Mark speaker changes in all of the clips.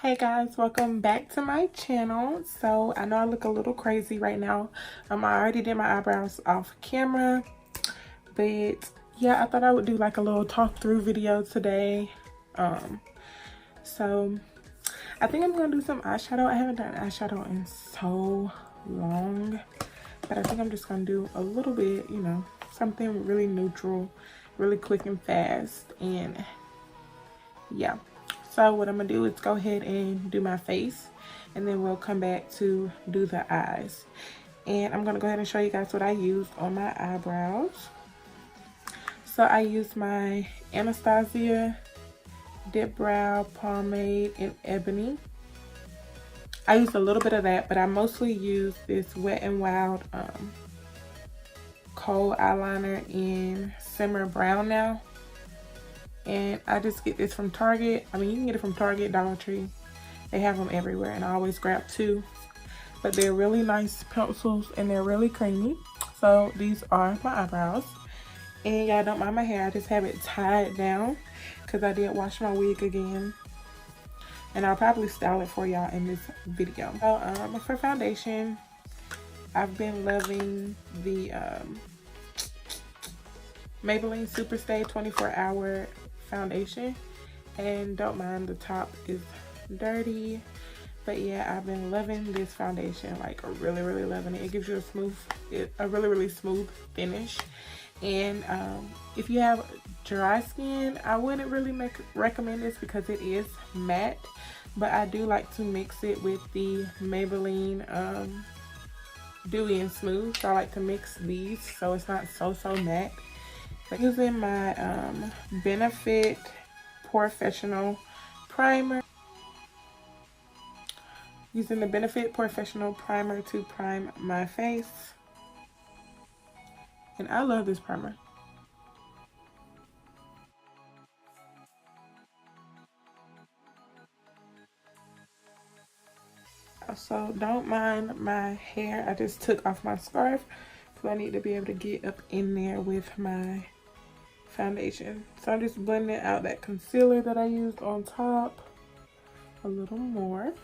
Speaker 1: Hey guys, welcome back to my channel. So I know I look a little crazy right now. I already did my eyebrows off camera, but yeah, I thought I would do like a little talk through video today. So I think I'm gonna do some eyeshadow. I haven't done eyeshadow in so long, but I think I'm just gonna do a little bit, you know, something really neutral, really quick and fast. And yeah, so what I'm gonna do is go ahead and do my face, and then we'll come back to do the eyes. And I'm gonna go ahead and show you guys what I used on my eyebrows. So I used my Anastasia Dip Brow Pomade in Ebony. I used a little bit of that, but I mostly used this Wet n Wild kohl eyeliner in Simmer Brown now. And I just get this from Target. I mean, you can get it from Target, Dollar Tree. They have them everywhere, and I always grab two. But they're really nice pencils, and they're really creamy. So these are my eyebrows. And y'all don't mind my hair. I just have it tied down because I did wash my wig again. And I'll probably style it for y'all in this video. So for foundation, I've been loving the Maybelline Superstay 24-hour foundation. And don't mind the top is dirty. But yeah, I've been loving this foundation, like really loving it. It gives you a really smooth finish. And if you have dry skin, I wouldn't really recommend this because it is matte, but I do like to mix it with the Maybelline Dewy and Smooth. So I like to mix these so it's not so matte. But using my Benefit Professional Primer. Using the Benefit Professional Primer to prime my face. And I love this primer. So don't mind my hair. I just took off my scarf because I need to be able to get up in there with my foundation. So I'm just blending out that concealer that I used on top a little more.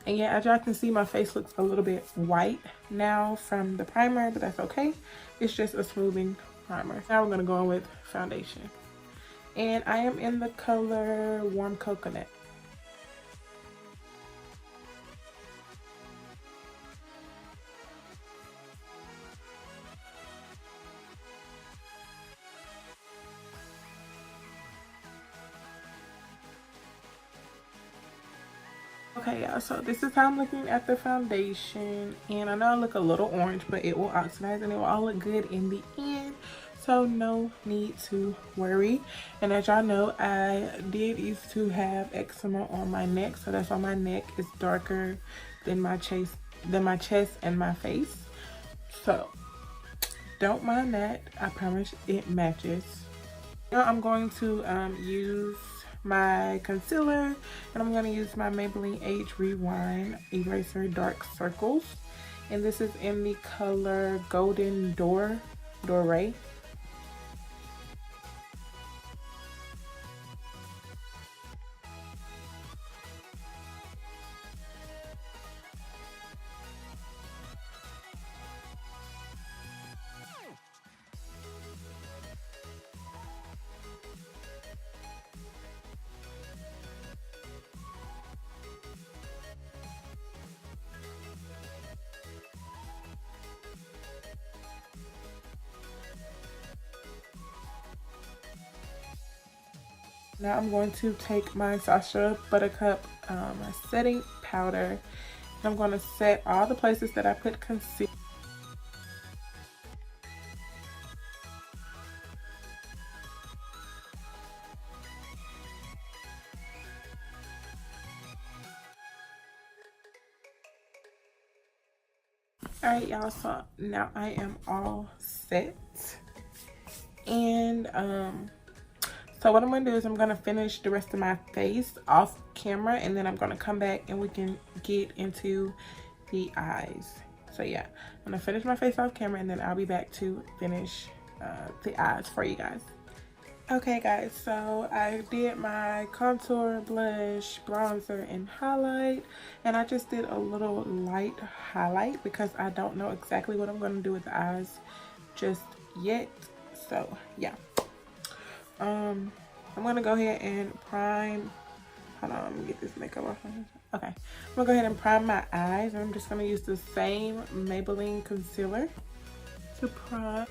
Speaker 1: And yeah, as y'all can see, my face looks a little bit white now from the primer, but that's okay. It's just a smoothing primer. Now we're gonna go in with foundation. And I am in the color Warm Coconut. Okay, y'all, so this is how I'm looking at the foundation. And I know I look a little orange, but it will oxidize and it will all look good in the end. So no need to worry. And as y'all know, I did used to have eczema on my neck. So that's why my neck is darker than my chest and my face. So don't mind that. I promise it matches. Now I'm going to use my concealer, and I'm going to use my Maybelline Age Rewind Eraser Dark Circles, and this is in the color Golden Doré. Now I'm going to take my Sacha Buttercup setting powder, and I'm going to set all the places that I put concealer. Alright y'all, so now I am all set. And so what I'm going to do is I'm going to finish the rest of my face off camera, and then I'm going to come back and we can get into the eyes. So yeah, I'm going to finish my face off camera, and then I'll be back to finish the eyes for you guys. Okay guys, so I did my contour, blush, bronzer, and highlight, and I just did a little light highlight because I don't know exactly what I'm going to do with the eyes just yet. So yeah, I'm gonna go ahead and prime. Hold on, let me get this makeup off. Okay, I'm gonna go ahead and prime my eyes, and I'm just gonna use the same Maybelline concealer to prime.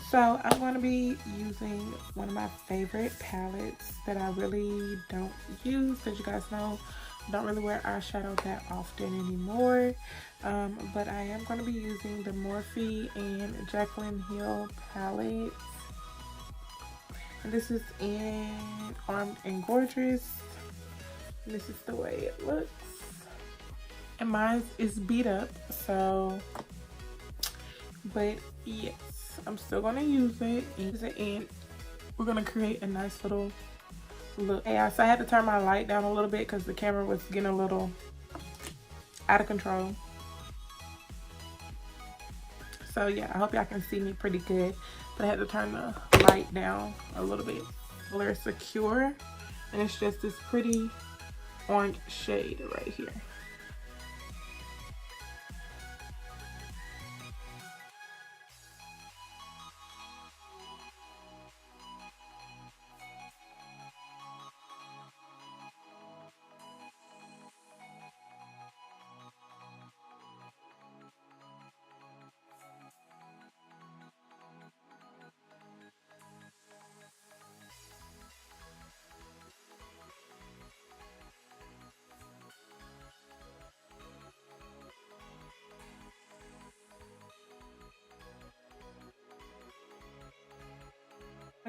Speaker 1: So I'm going to be using one of my favorite palettes that I really don't use. As you guys know, I don't really wear eyeshadow that often anymore. But I am going to be using the Morphe and Jaclyn Hill palette. And this is in Armed and Gorgeous. And this is the way it looks. And mine is beat up, so, but yes, I'm still gonna use it, and we're gonna create a nice little look. Yeah, so I had to turn my light down a little bit because the camera was getting a little out of control. So yeah, I hope y'all can see me pretty good, but I had to turn the light down a little bit. Flare Secure, and it's just this pretty orange shade right here.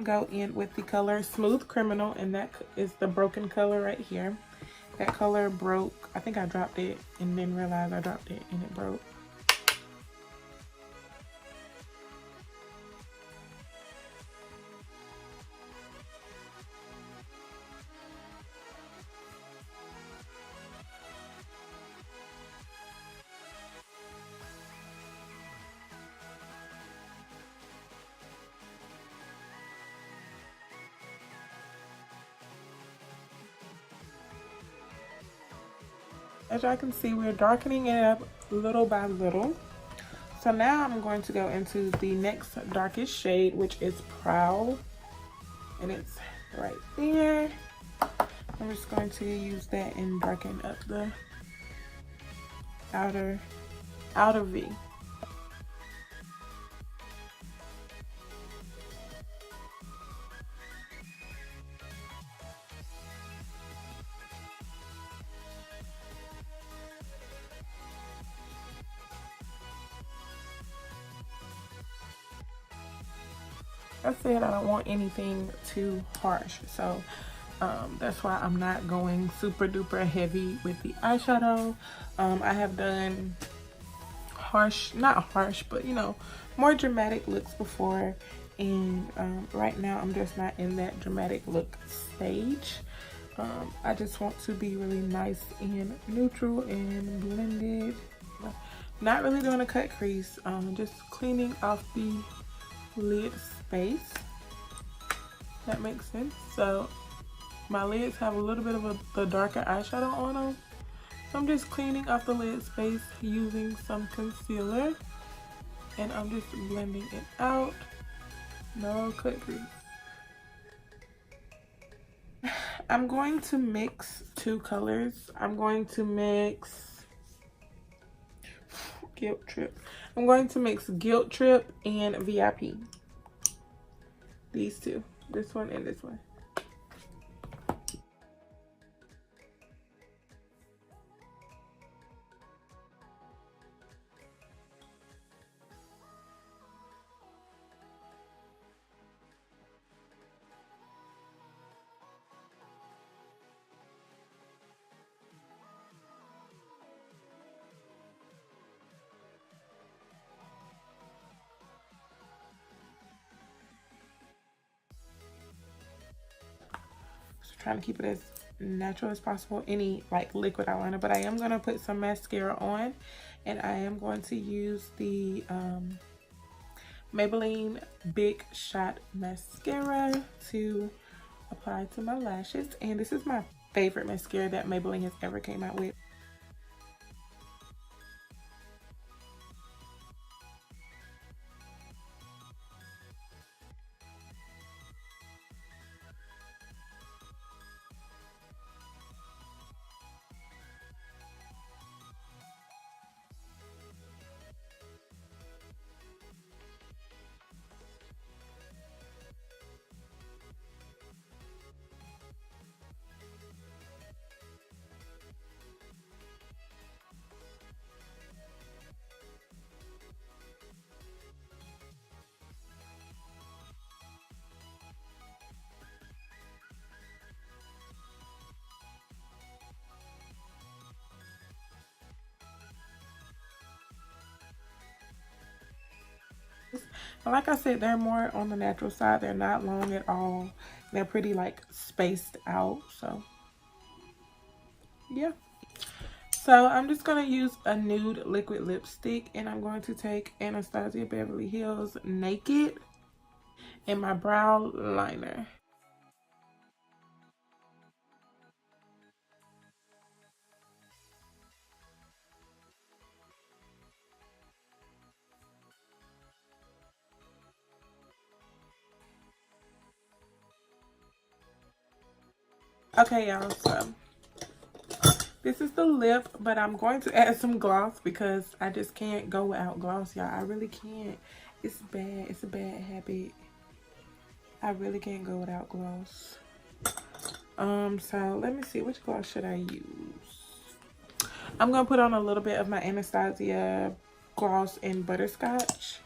Speaker 1: Go in with the color Smooth Criminal, and that is the broken color right here. That color broke. I think I dropped it and didn't realize I dropped it and it broke. As y'all can see, we're darkening it up little by little. So now I'm going to go into the next darkest shade, which is Proud. And it's right there. I'm just going to use that and darken up the outer V. I said I don't want anything too harsh, so that's why I'm not going super duper heavy with the eyeshadow. I have done harsh, not harsh, but you know, more dramatic looks before, and right now I'm just not in that dramatic look stage. I just want to be really nice and neutral and blended. Not really doing a cut crease, just cleaning off the lid space. That makes sense. So my lids have a little bit of the darker eyeshadow on them. So I'm just cleaning off the lid space using some concealer. And I'm just blending it out. No cut crease. I'm going to mix two colors. I'm going to mix Guilt Trip. I'm going to mix Guilt Trip and VIP. These two. This one and this one. trying to keep it as natural as possible, any like liquid eyeliner. But I am going to put some mascara on, and I am going to use the Maybelline Big Shot Mascara to apply to my lashes. And this is my favorite mascara that Maybelline has ever came out with. Like I said, they're more on the natural side. They're not long at all. They're pretty like spaced out. So yeah. So I'm just going to use a nude liquid lipstick, and I'm going to take Anastasia Beverly Hills Naked in my brow liner. Okay, y'all, so this is the lip, but I'm going to add some gloss because I just can't go without gloss, y'all. I really can't. It's bad. It's a bad habit. I really can't go without gloss. So let me see, which gloss should I use? I'm gonna put on a little bit of my Anastasia gloss in Butterscotch.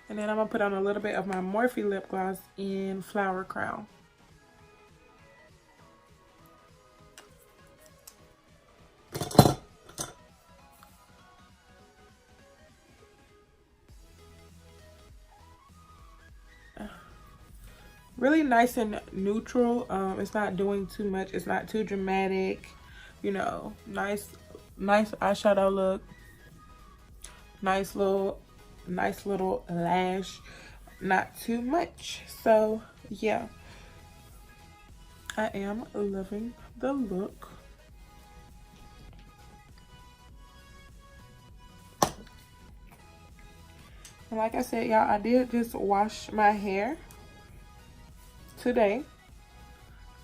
Speaker 1: And then I'm gonna put on a little bit of my Morphe lip gloss in Flower Crown. Really nice and neutral. It's not doing too much. It's not too dramatic. You know, nice eyeshadow look. Nice little lash. Not too much. So yeah, I am loving the look. And like I said, y'all, I did just wash my hair today,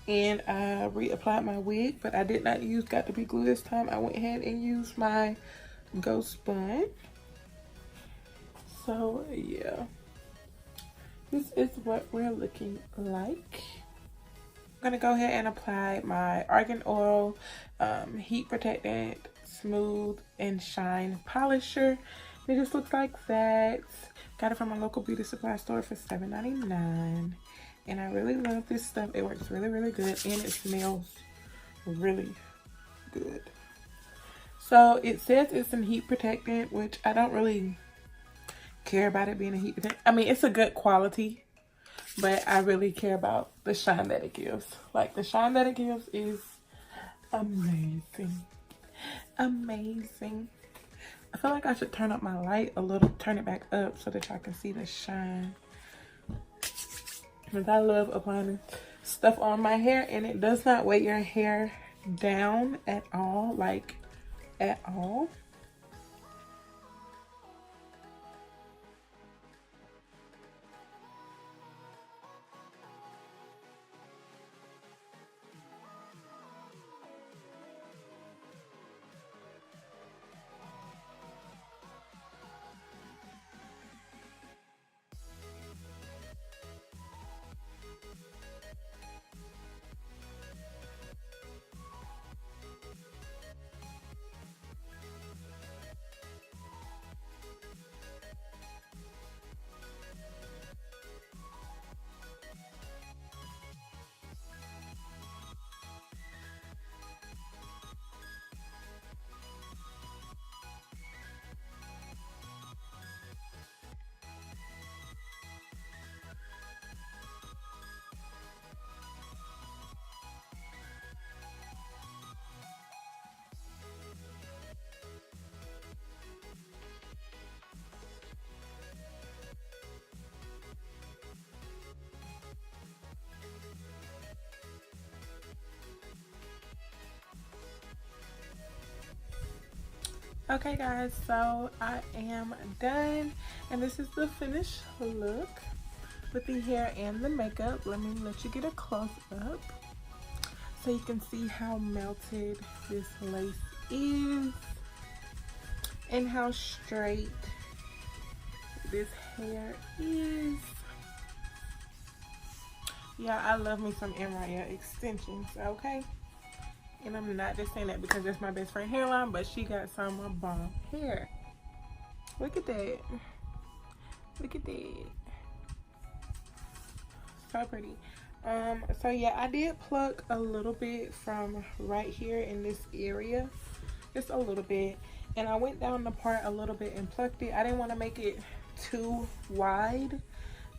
Speaker 1: and I reapplied my wig, but I did not use Got to Be Glue this time. I went ahead and used my Ghost Bun. So yeah, this is what we're looking like. I'm gonna go ahead and apply my Argan Oil Heat Protectant Smooth and Shine Polisher. It just looks like that. Got it from a local beauty supply store for $7.99. And I really love this stuff. It works really, really good, and it smells really good. So it says it's a heat protectant, which I don't really care about it being a heat protectant. I mean, it's a good quality, but I really care about the shine that it gives. Like, the shine that it gives is amazing. Amazing. I feel like I should turn up my light a little, turn it back up so that y'all can see the shine. Because I love applying stuff on my hair, and it does not weigh your hair down at all, like at all. Okay guys, so I am done and this is the finished look with the hair and the makeup. Let me let you get a close up so you can see how melted this lace is and how straight this hair is. Yeah, I love me some Mariah extensions, okay? And I'm not just saying that because that's my best friend hairline, but she got some bomb hair. Look at that. Look at that. So pretty. So yeah, I did pluck a little bit from right here in this area. Just a little bit. And I went down the part a little bit and plucked it. I didn't want to make it too wide.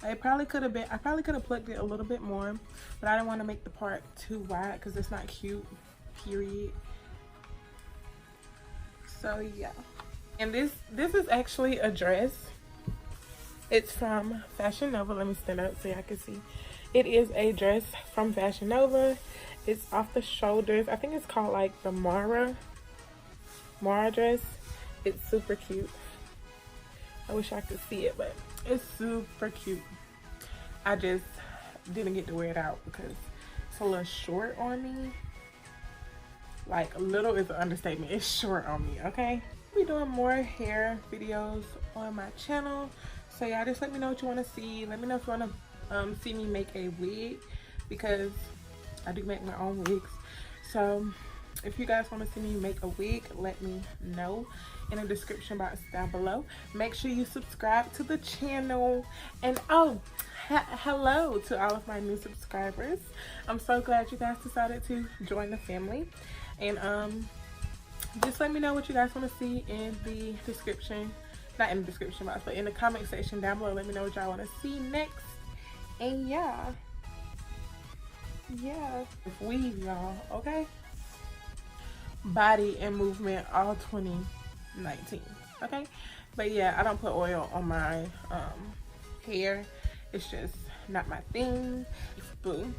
Speaker 1: I probably could have plucked it a little bit more, but I didn't want to make the part too wide because it's not cute, period. So yeah. And this is actually a dress. It's from Fashion Nova. Let me stand up so y'all can see. It is a dress from Fashion Nova. It's off the shoulders. I think it's called like the Mara dress. It's super cute. I wish I could see it, but it's super cute. I just didn't get to wear it out because it's a little short on me. Like, little is an understatement. It's short on me, okay? I'll be doing more hair videos on my channel. So y'all just let me know what you want to see. Let me know if you want to see me make a wig, because I do make my own wigs. So if you guys want to see me make a wig, let me know in the description box down below. Make sure you subscribe to the channel. And oh, hello to all of my new subscribers. I'm so glad you guys decided to join the family. And just let me know what you guys want to see in the description. Not in the description box, but in the comment section down below. Let me know what y'all want to see next. And yeah, weave, y'all, okay? Body and movement all 2019, okay? But yeah, I don't put oil on my hair. It's just not my thing. Boo.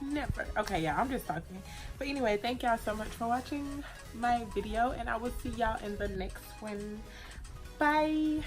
Speaker 1: Never. Okay, yeah, I'm just talking. But anyway, thank y'all so much for watching my video, and I will see y'all in the next one. Bye.